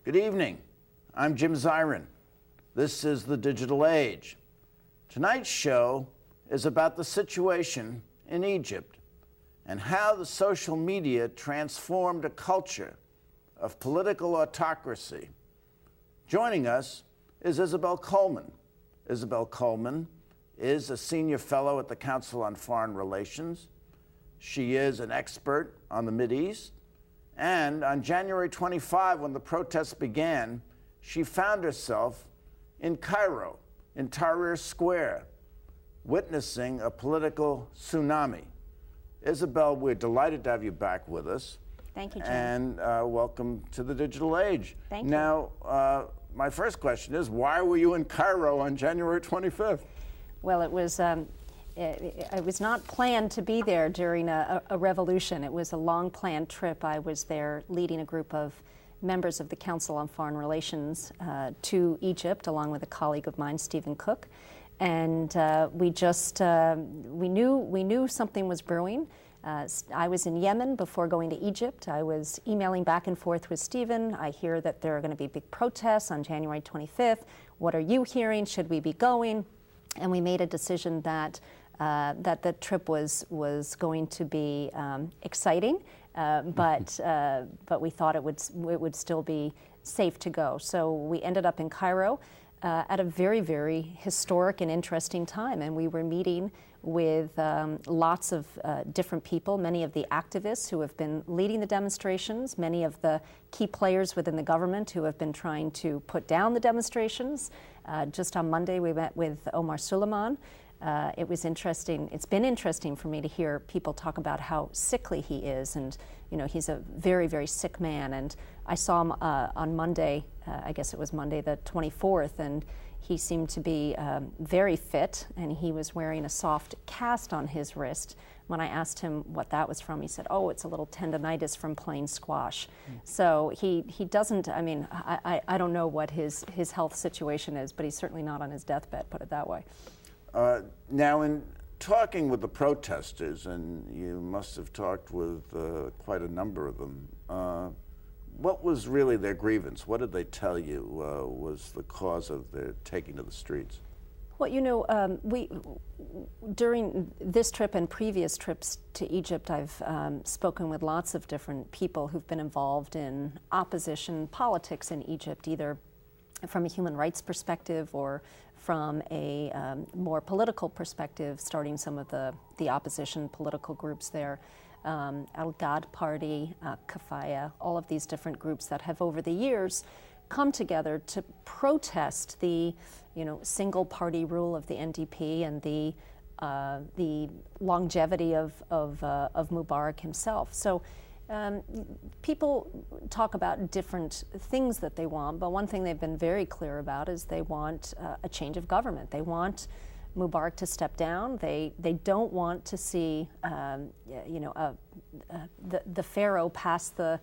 Good evening. I'm Jim Zirin. This is The Digital Age. Tonight's show is about the situation in Egypt and how the social media transformed a culture of political autocracy. Joining us is Isobel Coleman. Isobel Coleman is a senior fellow at the Council on Foreign Relations. She is an expert on the Mideast. And on January 25, when the protests began, she found herself in Cairo, in Tahrir Square, witnessing a political tsunami. Isobel, we're delighted to have you back with us. Thank you, Jim. And welcome to the Digital Age. Thank you. Now, my first question is, why were you in Cairo on January 25th? Well, it was not planned to be there during a revolution. It was a long-planned trip. I was there leading a group of members of the Council on Foreign Relations to Egypt, along with a colleague of mine, Stephen Cook. And we knew something was brewing. I was in Yemen before going to Egypt. I was emailing back and forth with Stephen. I hear that there are going to be big protests on January 25th. What are you hearing? Should we be going? And we made a decision that the trip was going to be exciting, but we thought it would still be safe to go. So we ended up in Cairo at a very, very historic and interesting time, and we were meeting with lots of different people, many of the activists who have been leading the demonstrations, many of the key players within the government who have been trying to put down the demonstrations. Just on Monday, we met with Omar Suleiman. It was interesting. It's been interesting for me to hear people talk about how sickly he is, and he's a very, very sick man. And I saw him on Monday. I guess it was Monday the 24th, and he seemed to be very fit, and he was wearing a soft cast on his wrist. When I asked him what that was from, he said, "Oh, it's a little tendonitis from playing squash." So he doesn't. I mean, I don't know what his health situation is, but he's certainly not on his deathbed. Put it that way. Now, in talking with the protesters, and you must have talked with quite a number of them, what was really their grievance? What did they tell you was the cause of their taking to the streets? Well, we during this trip and previous trips to Egypt, I've spoken with lots of different people who've been involved in opposition politics in Egypt, either from a human rights perspective or from a more political perspective, starting some of the opposition political groups there. Al-Ghad Party, Kafaya, all of these different groups that have over the years come together to protest the single party rule of the NDP and the longevity of Mubarak himself. So people talk about different things that they want, but one thing they've been very clear about is they want a change of government. They want Mubarak to step down. They don't want to see the pharaoh pass the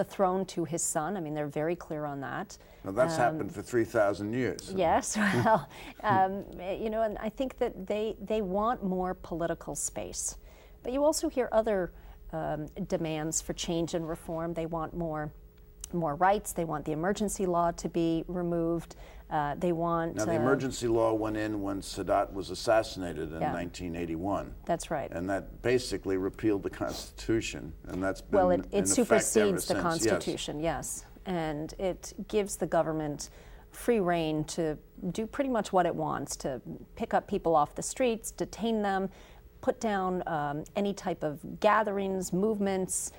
throne to his son. I mean, they're very clear on that. Now that's happened for 3,000 years. Yes, well, and I think that they want more political space. But you also hear other demands for change and reform. They want more rights. They want the emergency law to be removed. They want... Now, the emergency law went in when Sadat was assassinated in 1981. That's right. And that basically repealed the Constitution, and that's been well, in it supersedes the since. Constitution, yes. And it gives the government free rein to do pretty much what it wants, to pick up people off the streets, detain them, put down any type of gatherings, movements,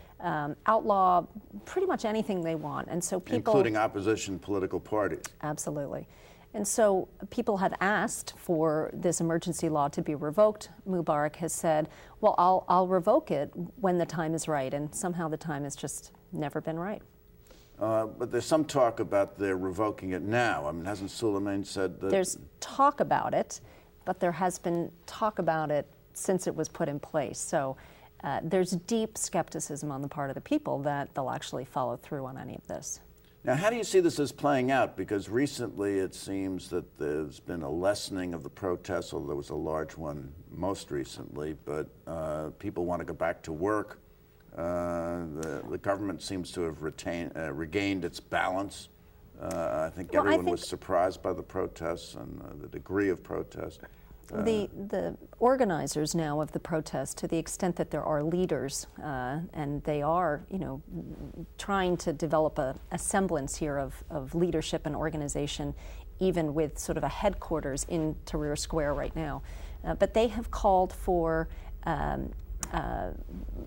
outlaw pretty much anything they want. And so people... Including opposition political parties. Absolutely. And so people have asked for this emergency law to be revoked. Mubarak has said, well, I'll revoke it when the time is right. And somehow the time has just never been right. But there's some talk about they're revoking it now. I mean, hasn't Suleiman said that... There's talk about it, but there has been talk about it since it was put in place. So there's deep skepticism on the part of the people that they'll actually follow through on any of this. Now, how do you see this as playing out? Because recently it seems that there's been a lessening of the protests, although there was a large one most recently, but people want to go back to work. The government seems to have regained its balance. I think everyone was surprised by the protests and the degree of protest. The organizers now of the protest, to the extent that there are leaders, and they are, trying to develop a semblance here of leadership and organization, even with sort of a headquarters in Tahrir Square right now. But they have called for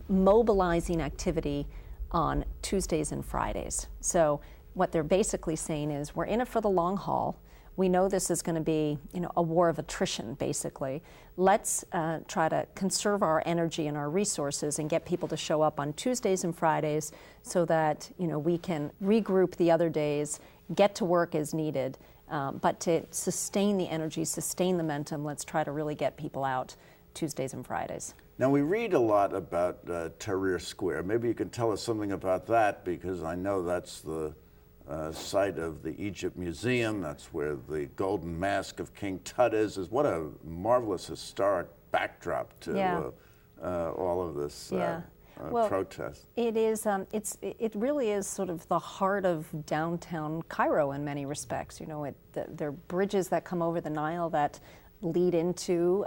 mobilizing activity on Tuesdays and Fridays. So what they're basically saying is, we're in it for the long haul. We know this is going to be, a war of attrition, basically. Let's try to conserve our energy and our resources and get people to show up on Tuesdays and Fridays so that, we can regroup the other days, get to work as needed. But to sustain the energy, sustain the momentum, let's try to really get people out Tuesdays and Fridays. Now, we read a lot about Tahrir Square. Maybe you can tell us something about that, because I know that's the site of the Egypt Museum. That's where the golden mask of King Tut is. What a marvelous historic backdrop to all of this protest. It is. It really is sort of the heart of downtown Cairo in many respects. There are bridges that come over the Nile that lead into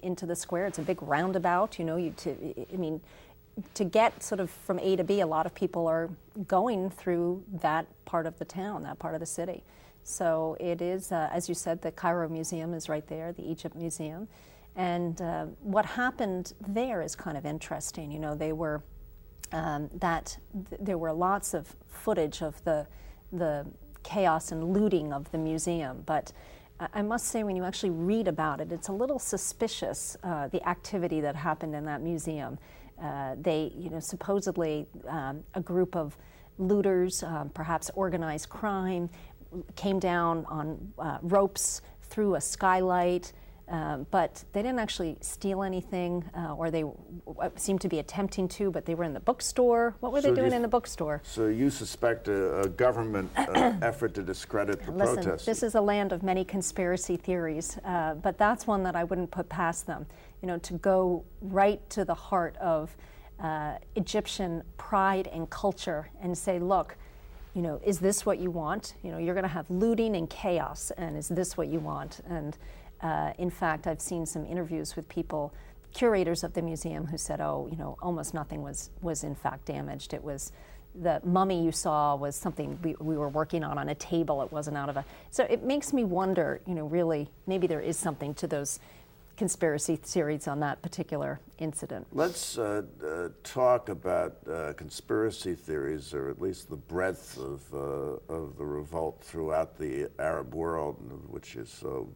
the square. It's a big roundabout. To get sort of from A to B, a lot of people are going through that part of the town, that part of the city. So it is, as you said, the Cairo Museum is right there, the Egypt Museum. And what happened there is kind of interesting. There were lots of footage of the chaos and looting of the museum, but I must say, when you actually read about it, it's a little suspicious, the activity that happened in that museum. Supposedly a group of looters, perhaps organized crime, came down on ropes through a skylight, but they didn't actually steal anything, or they seemed to be attempting to, but they were in the bookstore. What were they doing in the bookstore? So you suspect a government effort to discredit the protesters? This is a land of many conspiracy theories, but that's one that I wouldn't put past them. To go right to the heart of Egyptian pride and culture and say, look, is this what you want? You're going to have looting and chaos, and is this what you want? And in fact, I've seen some interviews with people, curators of the museum, who said, almost nothing was in fact damaged. It was the mummy you saw was something we were working on a table. It wasn't out of a. So it makes me wonder, really, maybe there is something to those conspiracy theories on that particular incident. Let's talk about conspiracy theories, or at least the breadth of the revolt throughout the Arab world, which is so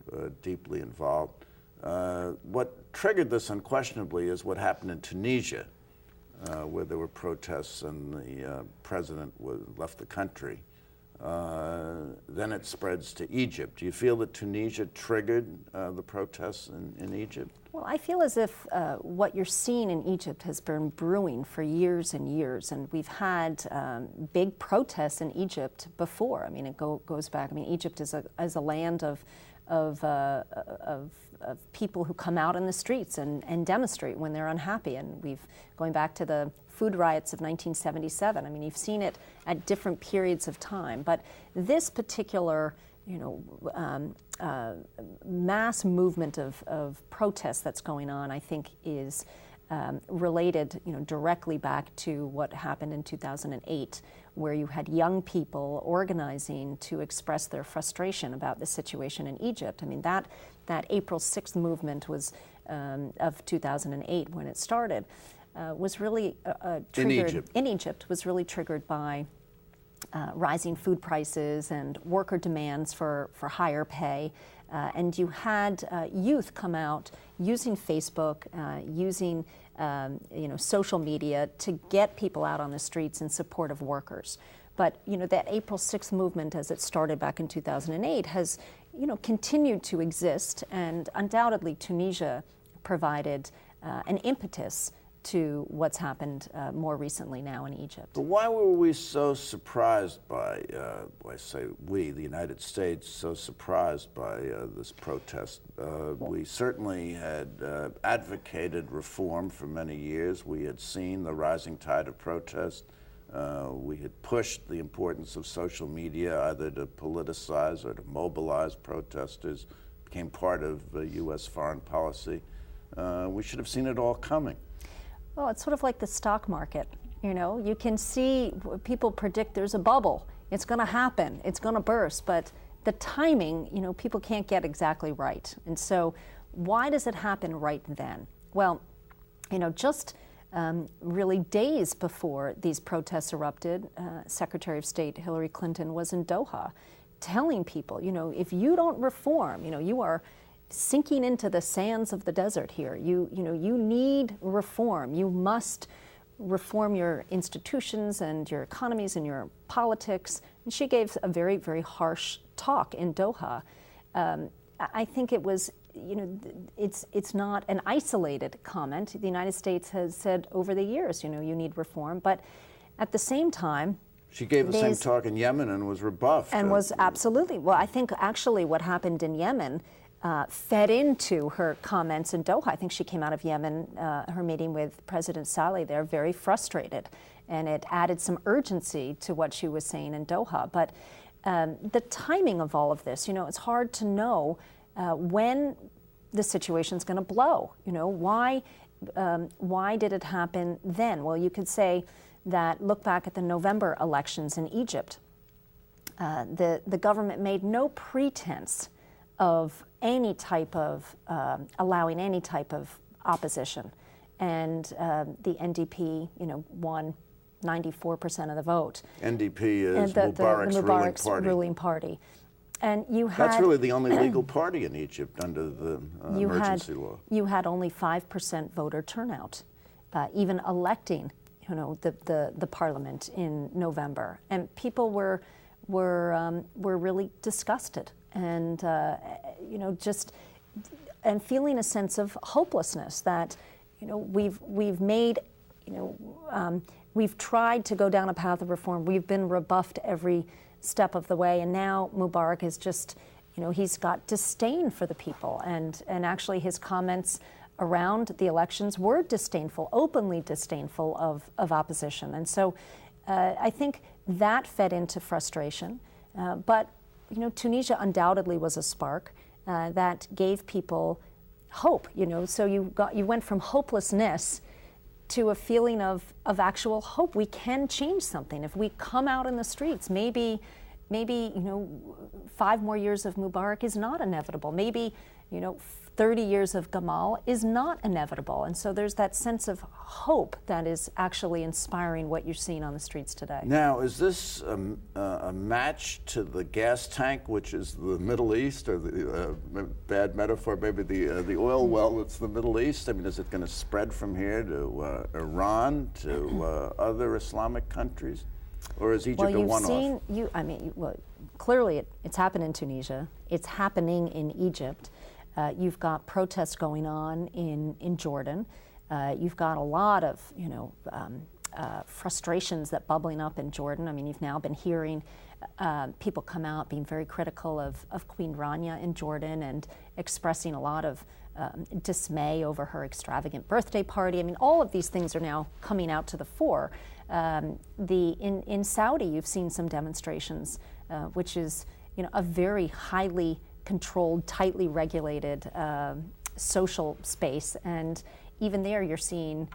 deeply involved. What triggered this unquestionably is what happened in Tunisia, where there were protests and the president left the country. Then it spreads to Egypt. Do you feel that Tunisia triggered the protests in Egypt? Well, I feel as if what you're seeing in Egypt has been brewing for years and years, and we've had big protests in Egypt before. I mean, it goes back. I mean, Egypt is a land of people who come out in the streets and demonstrate when they're unhappy, and going back to the food riots of 1977. I mean, you've seen it at different periods of time, but this particular, mass movement of protests that's going on, I think, is related, directly back to what happened in 2008, where you had young people organizing to express their frustration about the situation in Egypt. I mean, that April 6th movement was of 2008 when it started. Was really triggered in Egypt. Was really triggered by rising food prices and worker demands for higher pay, and you had youth come out using Facebook, using social media to get people out on the streets in support of workers. But that April 6th movement, as it started back in 2008, has continued to exist, and undoubtedly Tunisia provided an impetus to what's happened more recently now in Egypt. But why were we so surprised by, I say we, the United States, so surprised by this protest? We certainly had advocated reform for many years. We had seen the rising tide of protest. We had pushed the importance of social media either to politicize or to mobilize protesters. It became part of U.S. foreign policy. We should have seen it all coming. Well, it's sort of like the stock market. You know, you can see people predict there's a bubble. It's going to happen. It's going to burst. But the timing, you know, people can't get exactly right. And so why does it happen right then? Well, you know, just really days before these protests erupted, Secretary of State Hillary Clinton was in Doha telling people, you know, if you don't reform, you know, you are sinking into the sands of the desert here. You need reform. You must reform your institutions and your economies and your politics. And she gave a very, very harsh talk in Doha. I think it was, you know, it's not an isolated comment. The United States has said over the years, you know, you need reform. But at the same time, she gave the same talk in Yemen and was rebuffed. And was absolutely. Well, I think actually what happened in Yemen fed into her comments in Doha. I think she came out of Yemen, her meeting with President Saleh there, very frustrated. And it added some urgency to what she was saying in Doha. But the timing of all of this, you know, it's hard to know when the situation's going to blow. You know, why did it happen then? Well, you could say that, look back at the November elections in Egypt. The government made no pretense of any type of allowing any type of opposition, and the NDP, you know, won 94% of the vote. NDP is Mubarak's ruling party. And you had that's really the only legal party in Egypt under the emergency law. You had only 5% voter turnout, even electing, you know, the parliament in November, and people were really disgusted. And you know, just and feeling a sense of hopelessness that, you know, we've made, you know, we've tried to go down a path of reform. We've been rebuffed every step of the way, and now Mubarak is just, you know, he's got disdain for the people, and actually his comments around the elections were disdainful, openly disdainful of opposition, and so I think that fed into frustration, but. You know, Tunisia undoubtedly was a spark that gave people hope. You know, so you went from hopelessness to a feeling of actual hope. We can change something if we come out in the streets. Maybe you know, 5 more years of Mubarak is not inevitable. Maybe, you know, 30 years of Gamal is not inevitable. And so there's that sense of hope that is actually inspiring what you're seeing on the streets today. Now, is this a match to the gas tank, which is the Middle East, or the bad metaphor, maybe the oil well that's the Middle East? I mean, is it going to spread from here to Iran, to other Islamic countries? Or is Egypt a one-off? Clearly it's happened in Tunisia. It's happening in Egypt. You've got protests going on in Jordan. You've got a lot of, you know, frustrations that bubbling up in Jordan. I mean, you've now been hearing people come out being very critical of Queen Rania in Jordan and expressing a lot of dismay over her extravagant birthday party. I mean, all of these things are now coming out to the fore. In Saudi, you've seen some demonstrations, which is, you know, a very highly controlled, tightly regulated social space, and even there you're seeing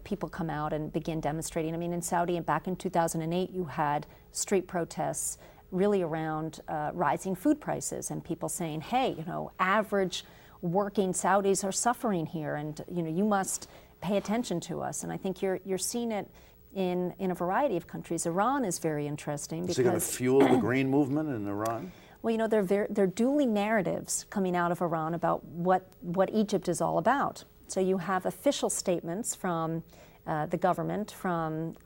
people come out and begin demonstrating. I mean, in Saudi, and back in 2008, you had street protests really around rising food prices and people saying, hey, you know, average working Saudis are suffering here, and, you know, you must pay attention to us. And I think you're seeing it in a variety of countries. Iran is very interesting because... Is it going to fuel the green movement in Iran? Well, you know, there are dueling narratives coming out of Iran about what Egypt is all about. So you have official statements from the government, from,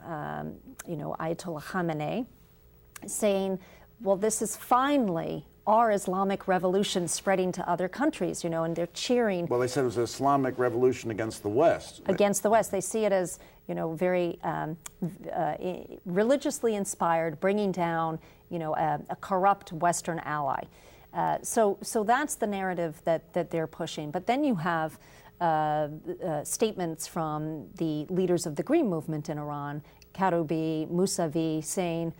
you know, Ayatollah Khamenei, saying, well, this is finally our Islamic revolution spreading to other countries, and they're cheering. Well, they said it was an Islamic revolution against the West. Against the West. They see it as, very religiously inspired, bringing down, a corrupt Western ally. So that's the narrative that they're pushing. But then you have statements from the leaders of the Green Movement in Iran, Karoubi, Mousavi, saying,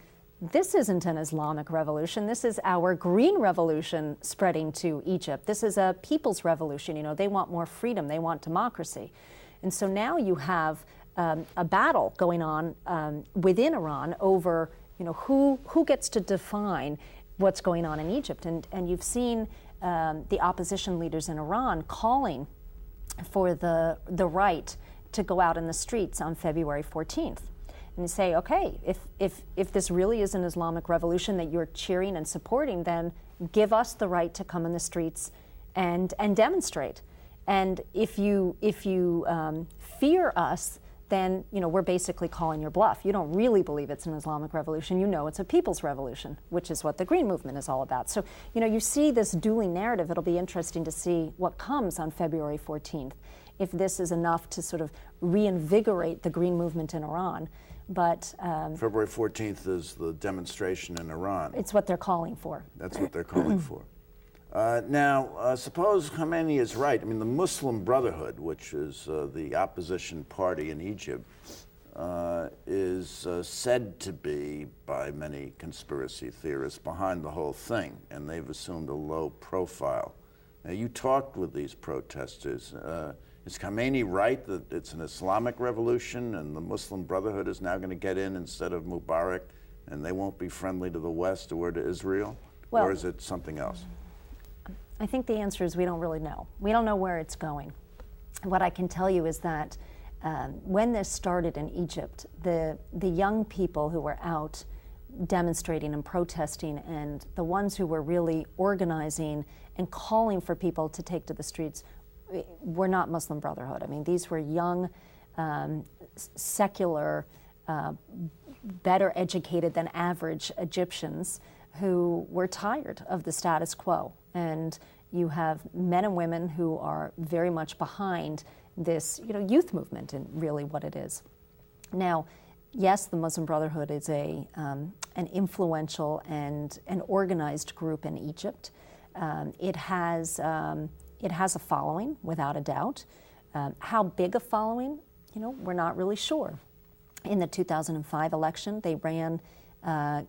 this isn't an Islamic revolution. This is our green revolution spreading to Egypt. This is a people's revolution. They want more freedom. They want democracy. And so now you have a battle going on within Iran over, who gets to define what's going on in Egypt. And you've seen the opposition leaders in Iran calling for the right to go out in the streets on February 14th. And say, okay, if this really is an Islamic revolution that you're cheering and supporting, then give us the right to come in the streets and demonstrate. And if you fear us, then we're basically calling your bluff. You don't really believe it's an Islamic revolution. It's a people's revolution, which is what the Green Movement is all about. So you see this dueling narrative. It'll be interesting to see what comes on February 14th, if this is enough to sort of reinvigorate the Green Movement in Iran. But February 14th is the demonstration in Iran. It's what they're calling for. That's what they're calling for. Now, suppose Khamenei is right. I mean, the Muslim Brotherhood, which is the opposition party in Egypt, is said to be, by many conspiracy theorists, behind the whole thing, and they've assumed a low profile. Now, you talked with these protesters. Is Khamenei right that it's an Islamic revolution and the Muslim Brotherhood is now going to get in instead of Mubarak and they won't be friendly to the West or to Israel? Well, or is it something else? I think the answer is we don't really know. We don't know where it's going. What I can tell you is that when this started in Egypt, the young people who were out demonstrating and protesting and the ones who were really organizing and calling for people to take to the streets were not Muslim Brotherhood. I mean, these were young, secular, better educated than average Egyptians who were tired of the status quo. And you have men and women who are very much behind this, youth movement and really what it is. Now, yes, the Muslim Brotherhood is an influential and an organized group in Egypt. It has a following, without a doubt. How big a following, we're not really sure. In the 2005 election, they ran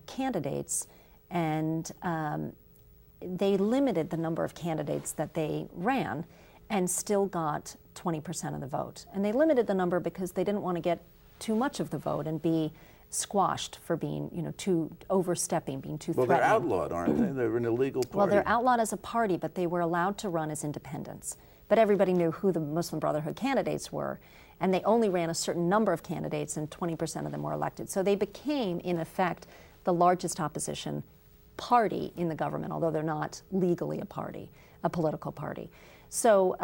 candidates, and they limited the number of candidates that they ran and still got 20% of the vote. And they limited the number because they didn't want to get too much of the vote and be squashed for being, too overstepping, being too threatening. Well, they're outlawed, aren't they? They're an illegal party. Well, they're outlawed as a party, but they were allowed to run as independents. But everybody knew who the Muslim Brotherhood candidates were, and they only ran a certain number of candidates, and 20% of them were elected. So they became, in effect, the largest opposition party in the government, although they're not legally a party, a political party. So,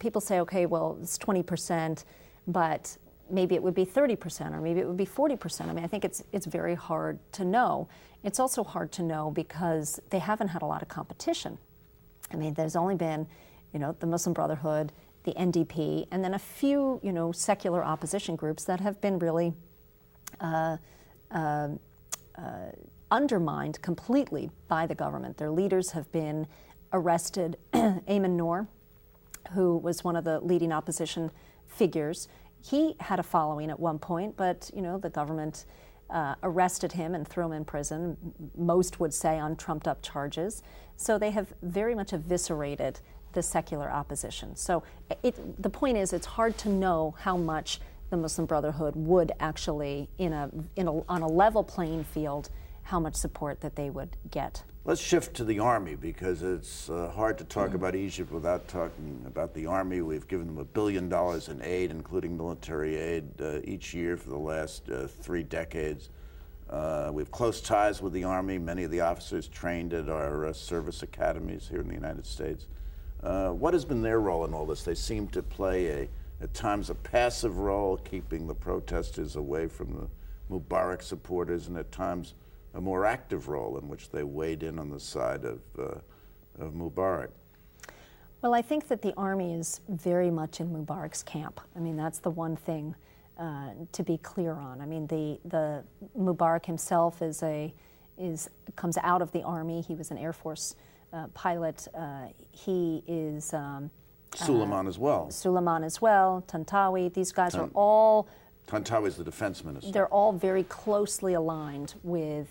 people say, okay, well, it's 20%, but maybe it would be 30% or maybe it would be 40%. I mean, I think it's very hard to know. It's also hard to know because they haven't had a lot of competition. I mean, there's only been, the Muslim Brotherhood, the NDP, and then a few, secular opposition groups that have been really undermined completely by the government. Their leaders have been arrested. Ayman Noor, who was one of the leading opposition figures, he had a following at one point, but the government arrested him and threw him in prison, most would say on trumped-up charges. So they have very much eviscerated the secular opposition. So the point is, it's hard to know how much the Muslim Brotherhood would actually, on a level playing field, how much support that they would get. Let's shift to the army, because it's hard to talk about Egypt without talking about the army. We've given them $1 billion in aid, including military aid, each year for the last 3 decades. We have close ties with the army. Many of the officers trained at our service academies here in the United States. What has been their role in all this? They seem to play, at times, a passive role, keeping the protesters away from the Mubarak supporters, and at times a more active role in which they weighed in on the side of Mubarak? Well, I think that the army is very much in Mubarak's camp. I mean, that's the one thing to be clear on. I mean, the Mubarak himself comes out of the army. He was an Air Force pilot. He is Suleiman as well. Suleiman as well. Tantawi. These guys are all. Tantawi is the defense minister. They're all very closely aligned with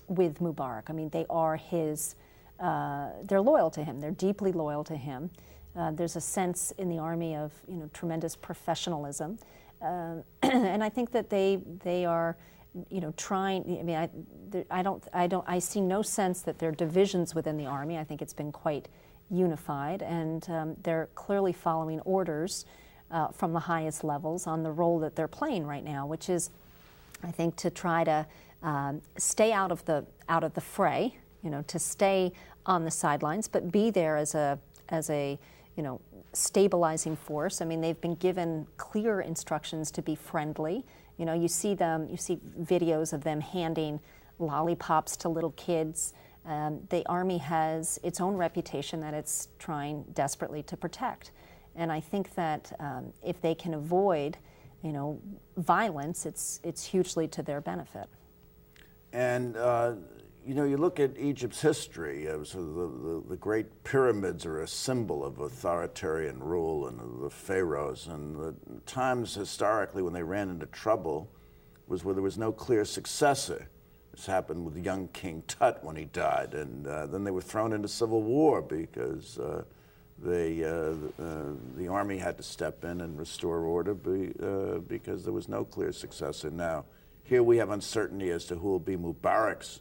Mubarak. I mean, they are his. They're loyal to him. They're deeply loyal to him. There's a sense in the army of tremendous professionalism, and I think that they are trying. I mean, I see no sense that there are divisions within the army. I think it's been quite unified, and they're clearly following orders from the highest levels on the role that they're playing right now, which is, I think, to try to stay out of the fray. To stay on the sidelines, but be there as a stabilizing force. I mean, they've been given clear instructions to be friendly. You see videos of them handing lollipops to little kids. The army has its own reputation that it's trying desperately to protect. And I think that if they can avoid, violence, it's hugely to their benefit. And you look at Egypt's history. Sort of the great pyramids are a symbol of authoritarian rule and of the pharaohs. And the times historically when they ran into trouble was where there was no clear successor. This happened with the young King Tut when he died, and then they were thrown into civil war because the army had to step in and restore order because there was no clear successor. Now, here we have uncertainty as to who will be Mubarak's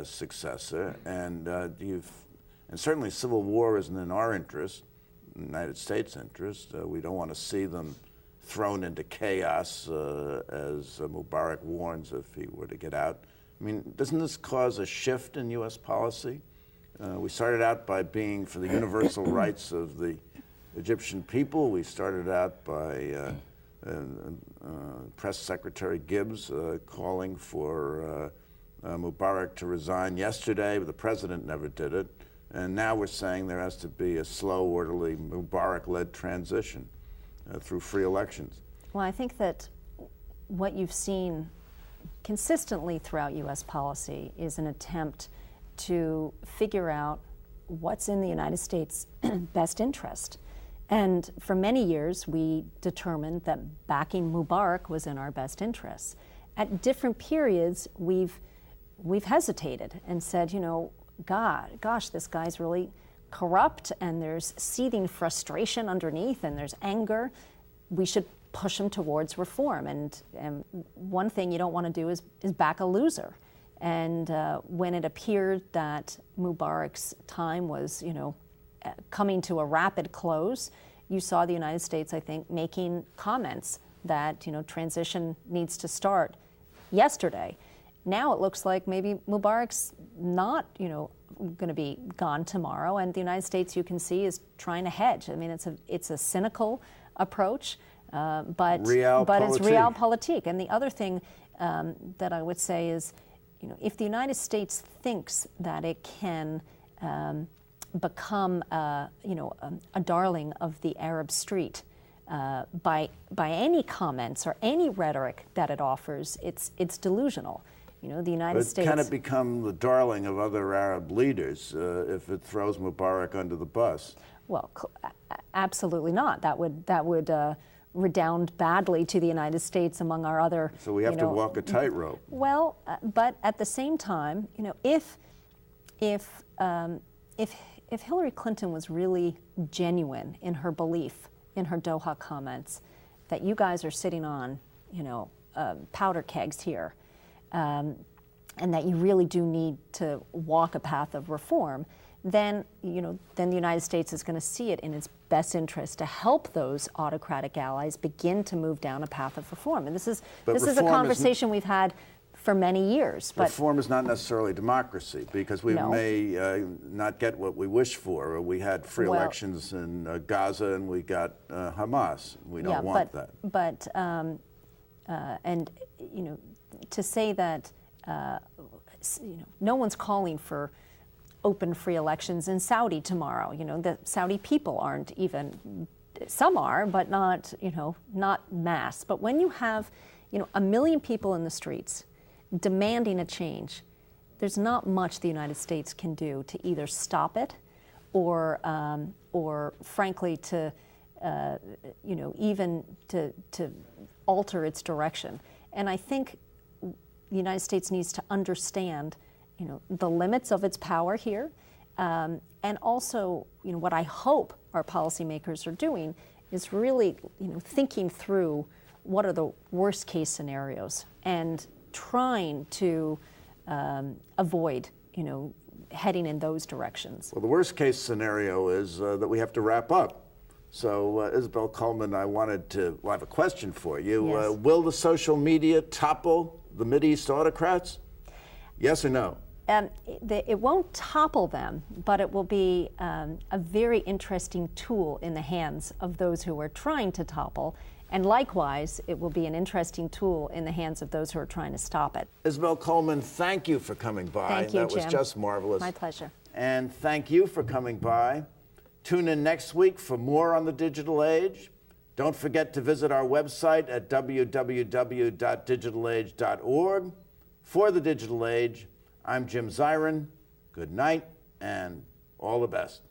successor, and certainly civil war isn't in our interest, in the United States' interest. We don't want to see them thrown into chaos, as Mubarak warns if he were to get out. I mean, doesn't this cause a shift in U.S. policy? We started out by being for the universal rights of the Egyptian people. We started out by Press Secretary Gibbs calling for Mubarak to resign yesterday, but the president never did it. And now we're saying there has to be a slow, orderly, Mubarak-led transition through free elections. Well, I think that what you've seen consistently throughout U.S. policy is an attempt to figure out what's in the United States' best interest. And for many years, we determined that backing Mubarak was in our best interests. At different periods, we've hesitated and said, gosh, this guy's really corrupt, and there's seething frustration underneath, and there's anger. We should push him towards reform. And one thing you don't want to do is back a loser. And when it appeared that Mubarak's time was, coming to a rapid close, you saw the United States, I think, making comments that, transition needs to start yesterday. Now it looks like maybe Mubarak's not, going to be gone tomorrow, and the United States, you can see, is trying to hedge. I mean, it's a cynical approach, but it's realpolitik. And the other thing that I would say is, if the United States thinks that it can become, a darling of the Arab street by any comments or any rhetoric that it offers, it's delusional. The United States. Can it become the darling of other Arab leaders if it throws Mubarak under the bus? Well, absolutely not. That would redound badly to the United States among our other. So we have to walk a tightrope. Well, but at the same time, if Hillary Clinton was really genuine in her belief in her Doha comments that you guys are sitting on, powder kegs here. And that you really do need to walk a path of reform, then the United States is going to see it in its best interest to help those autocratic allies begin to move down a path of reform. And this is a conversation we've had for many years. But reform is not necessarily democracy, because we may not get what we wish for. We had free elections in Gaza, and we got Hamas. We don't want that. But to say that no one's calling for open, free elections in Saudi tomorrow. The Saudi people aren't even, some are, but not, not mass. But when you have, 1 million people in the streets demanding a change, there's not much the United States can do to either stop it or frankly, to, even to alter its direction. And I think the United States needs to understand, the limits of its power here, and also, what I hope our policymakers are doing is really, thinking through what are the worst case scenarios and trying to avoid, heading in those directions. Well, the worst case scenario is that we have to wrap up. So, Isobel Coleman, I have a question for you. Yes. Will the social media topple the Mideast autocrats? Yes or no? It won't topple them, but it will be a very interesting tool in the hands of those who are trying to topple. And likewise, it will be an interesting tool in the hands of those who are trying to stop it. Isobel Coleman, thank you for coming by. Thank you, That Jim. was just marvelous. My pleasure. And thank you for coming by. Tune in next week for more on the digital age. Don't forget to visit our website at www.digitalage.org. For the Digital Age, I'm Jim Zirin. Good night and all the best.